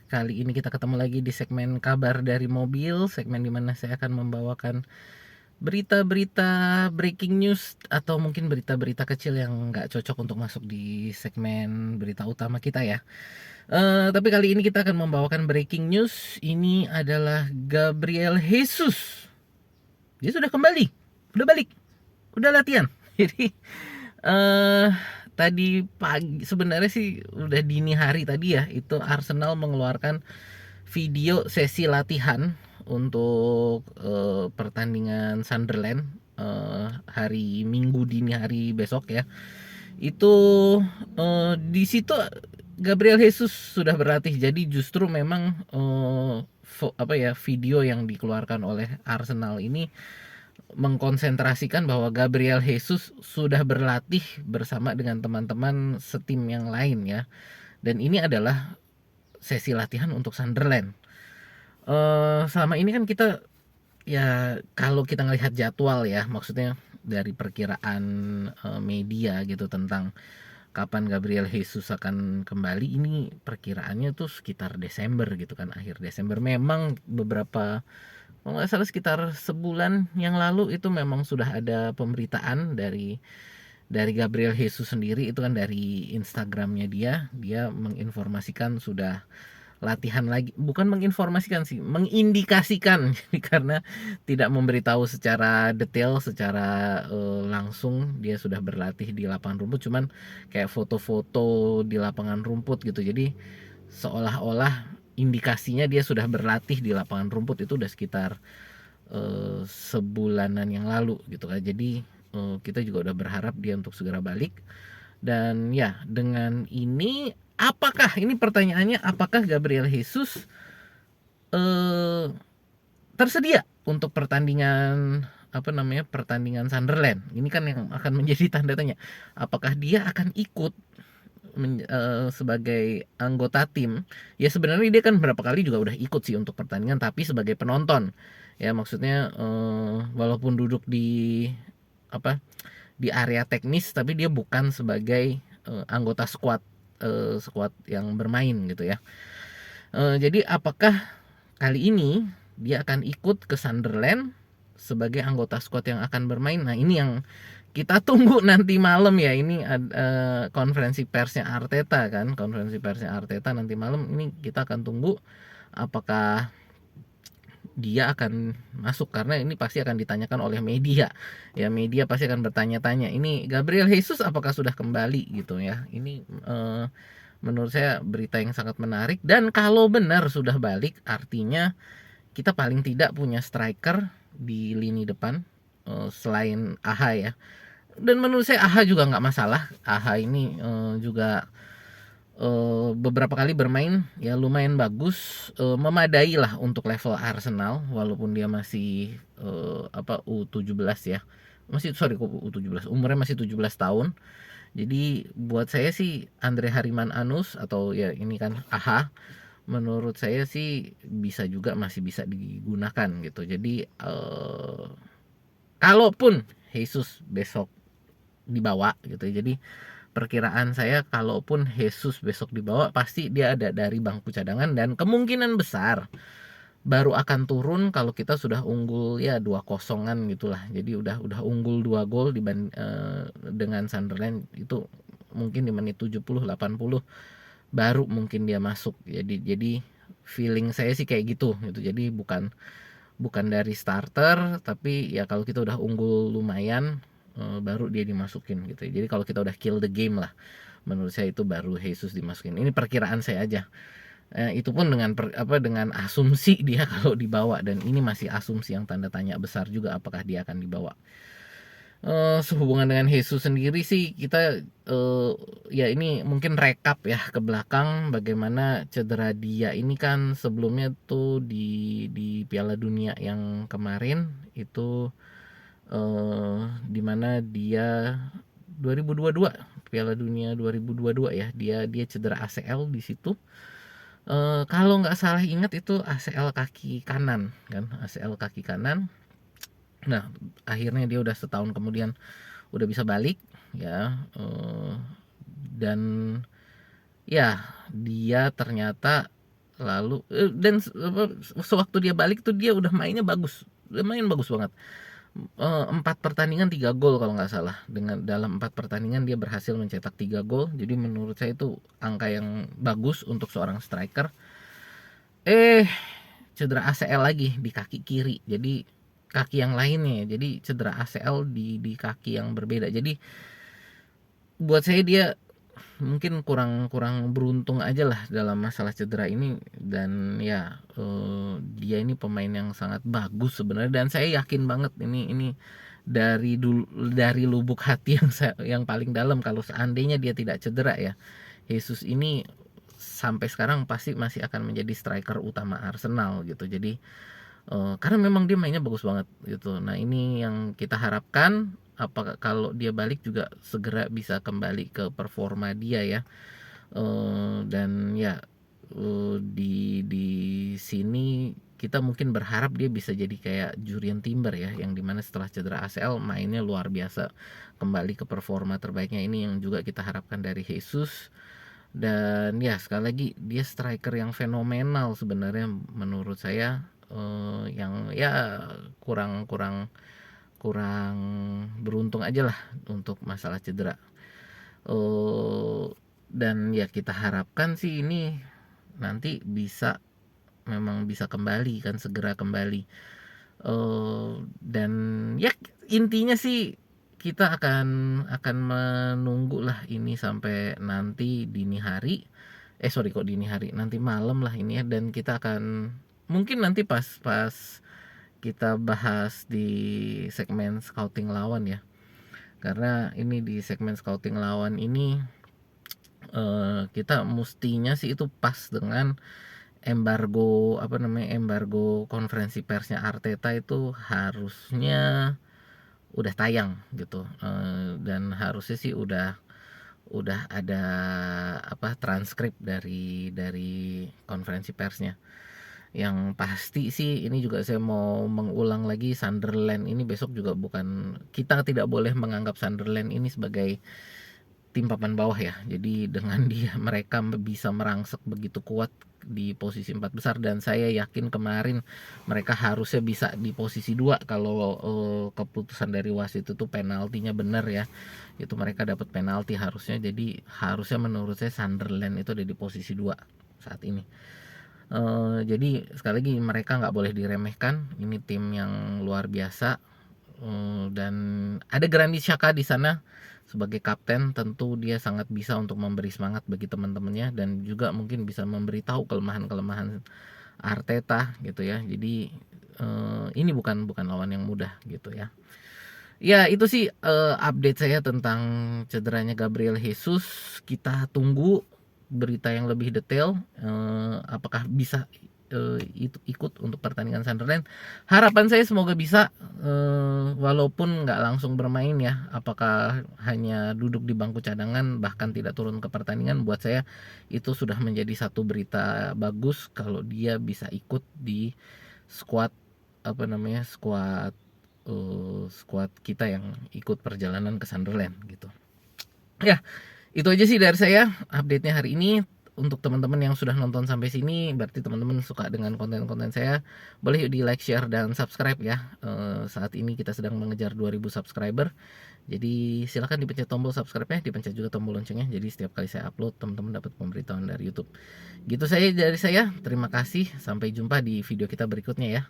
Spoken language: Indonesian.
Kali ini kita ketemu lagi di segmen kabar dari mobil, segmen di mana saya akan membawakan berita-berita breaking news atau mungkin berita-berita kecil yang nggak cocok untuk masuk di segmen berita utama kita ya. Tapi kali ini kita akan membawakan breaking news. Ini adalah Gabriel Jesus. Dia sudah kembali, udah balik, udah latihan. Jadi eh tadi pagi sebenarnya sih udah dini hari tadi ya, itu Arsenal mengeluarkan video sesi latihan untuk pertandingan Sunderland hari Minggu dini hari besok ya. Itu di situ Gabriel Jesus sudah berlatih. Jadi justru memang video yang dikeluarkan oleh Arsenal ini mengkonsentrasikan bahwa Gabriel Jesus sudah berlatih bersama dengan teman-teman setim yang lain ya. Dan ini adalah sesi latihan untuk Sunderland. Selama ini kan kita ya kalau kita ngelihat jadwal ya, maksudnya dari perkiraan media gitu tentang kapan Gabriel Jesus akan kembali, ini perkiraannya tuh sekitar Desember gitu kan, akhir Desember. Memang beberapa, kalau nggak salah sekitar sebulan yang lalu itu memang sudah ada pemberitaan dari Gabriel Jesus sendiri, itu kan dari Instagramnya dia menginformasikan sudah latihan lagi, bukan menginformasikan sih, mengindikasikan. Karena tidak memberitahu secara detail, secara langsung dia sudah berlatih di lapangan rumput, cuman kayak foto-foto di lapangan rumput gitu. Jadi seolah-olah indikasinya dia sudah berlatih di lapangan rumput itu udah sekitar sebulanan yang lalu gitu kan. Jadi kita juga udah berharap dia untuk segera balik. Dan ya, dengan ini apakah ini pertanyaannya, apakah Gabriel Jesus eh, tersedia untuk pertandingan pertandingan Sunderland? Ini kan yang akan menjadi tanda tanya. Apakah dia akan ikut sebagai anggota tim? Ya sebenarnya dia kan berapa kali juga udah ikut sih untuk pertandingan, tapi sebagai penonton. Ya maksudnya walaupun duduk di apa di area teknis, tapi dia bukan sebagai anggota squad yang bermain gitu ya. Jadi apakah kali ini dia akan ikut ke Sunderland sebagai anggota squad yang akan bermain? Nah ini yang kita tunggu nanti malam ya. Ini konferensi persnya Arteta kan, konferensi persnya Arteta nanti malam ini kita akan tunggu apakah dia akan masuk, karena ini pasti akan ditanyakan oleh media ya. Media pasti akan bertanya-tanya, ini Gabriel Jesus apakah sudah kembali gitu ya. Ini menurut saya berita yang sangat menarik. Dan kalau benar sudah balik, artinya kita paling tidak punya striker di lini depan selain AHA ya. Dan menurut saya AHA juga nggak masalah. AHA ini juga beberapa kali bermain ya lumayan bagus, memadai lah untuk level Arsenal, walaupun dia masih U17 ya. Masih, sorry, kok U17, umurnya masih 17 tahun. Jadi buat saya sih Andre Hariman Anus atau ya ini kan AHA, menurut saya sih bisa juga, masih bisa digunakan gitu. Jadi kalaupun Jesus besok dibawa gitu ya. Jadi perkiraan saya kalaupun Jesus besok dibawa, pasti dia ada dari bangku cadangan dan kemungkinan besar baru akan turun kalau kita sudah unggul ya 2-0 gitulah. Jadi udah unggul 2 gol dengan Sunderland itu, mungkin di menit 70 80 baru mungkin dia masuk. Jadi feeling saya sih kayak gitu. Jadi bukan bukan dari starter, tapi ya kalau kita udah unggul lumayan baru dia dimasukin gitu. Jadi kalau kita udah kill the game lah, menurut saya itu baru Jesus dimasukin. Ini perkiraan saya aja. Itu pun dengan asumsi dia kalau dibawa, dan ini masih asumsi yang tanda tanya besar juga apakah dia akan dibawa. Sehubungan dengan Jesus sendiri sih kita ya ini mungkin rekap ya ke belakang bagaimana cedera dia ini kan. Sebelumnya tuh di Piala Dunia yang kemarin itu dimana dia 2022, Piala Dunia 2022 ya, dia cedera ACL di situ. Kalau nggak salah ingat itu ACL kaki kanan kan, ACL kaki kanan. Nah akhirnya dia udah setahun kemudian udah bisa balik ya. Dan ya dia ternyata lalu dan sewaktu dia balik tuh dia udah mainnya bagus, udah main bagus banget. 4 pertandingan 3 gol kalau nggak salah. Dengan dalam 4 pertandingan dia berhasil mencetak 3 gol. Jadi menurut saya itu angka yang bagus untuk seorang striker. Cedera ACL lagi di kaki kiri. Jadi kaki yang lainnya. Jadi cedera ACL di kaki yang berbeda. Jadi buat saya dia mungkin kurang beruntung aja lah dalam masalah cedera ini. Dan ya dia ini pemain yang sangat bagus sebenarnya, dan saya yakin banget ini dari lubuk hati yang paling dalam, kalau seandainya dia tidak cedera ya, Jesus ini sampai sekarang pasti masih akan menjadi striker utama Arsenal gitu. Jadi karena memang dia mainnya bagus banget gitu. Nah ini yang kita harapkan, apakah kalau dia balik juga segera bisa kembali ke performa dia ya. Dan ya di sini kita mungkin berharap dia bisa jadi kayak Jurrien Timber ya, yang dimana setelah cedera ACL mainnya luar biasa, kembali ke performa terbaiknya. Ini yang juga kita harapkan dari Jesus. Dan ya sekali lagi dia striker yang fenomenal sebenarnya menurut saya, yang ya kurang kurang kurang beruntung aja lah untuk masalah cedera. Dan ya kita harapkan sih ini nanti memang bisa kembali kan, segera kembali. Dan ya intinya sih kita akan menunggu lah ini sampai nanti dini hari. Sorry, kok dini hari, nanti malam lah ini ya. Dan kita akan mungkin nanti pas kita bahas di segmen scouting lawan ya. Karena ini di segmen scouting lawan ini kita mestinya sih itu pas dengan embargo konferensi persnya Arteta itu harusnya udah tayang gitu. Dan harusnya sih udah ada transkrip dari konferensi persnya. Yang pasti sih ini juga saya mau mengulang lagi, Sunderland ini besok juga kita tidak boleh menganggap Sunderland ini sebagai tim papan bawah ya. Jadi dengan mereka bisa merangsek begitu kuat di posisi 4 besar, dan saya yakin kemarin mereka harusnya bisa di posisi 2 kalau keputusan dari wasit itu penaltinya benar ya. Itu mereka dapat penalti harusnya. Jadi harusnya menurut saya Sunderland itu ada di posisi 2 saat ini. Jadi sekali lagi mereka nggak boleh diremehkan. Ini tim yang luar biasa. Dan ada Granit Xhaka di sana sebagai kapten. Tentu dia sangat bisa untuk memberi semangat bagi teman-temannya, dan juga mungkin bisa memberitahu kelemahan-kelemahan Arteta gitu ya. Jadi ini bukan lawan yang mudah gitu ya. Ya itu sih update saya tentang cederanya Gabriel Jesus. Kita tunggu berita yang lebih detail, apakah bisa itu ikut untuk pertandingan Sunderland. Harapan saya semoga bisa, walaupun nggak langsung bermain ya. Apakah hanya duduk di bangku cadangan bahkan tidak turun ke pertandingan, buat saya itu sudah menjadi satu berita bagus kalau dia bisa ikut di squad squad kita yang ikut perjalanan ke Sunderland gitu. Ya, itu aja sih dari saya update-nya hari ini. Untuk teman-teman yang sudah nonton sampai sini, berarti teman-teman suka dengan konten-konten saya. Boleh di like, share, dan subscribe ya. Saat ini kita sedang mengejar 2000 subscriber. Jadi silahkan dipencet tombol subscribe-nya, dipencet juga tombol loncengnya. Jadi setiap kali saya upload, teman-teman dapat pemberitahuan dari YouTube. Gitu saja dari saya. Terima kasih. Sampai jumpa di video kita berikutnya ya.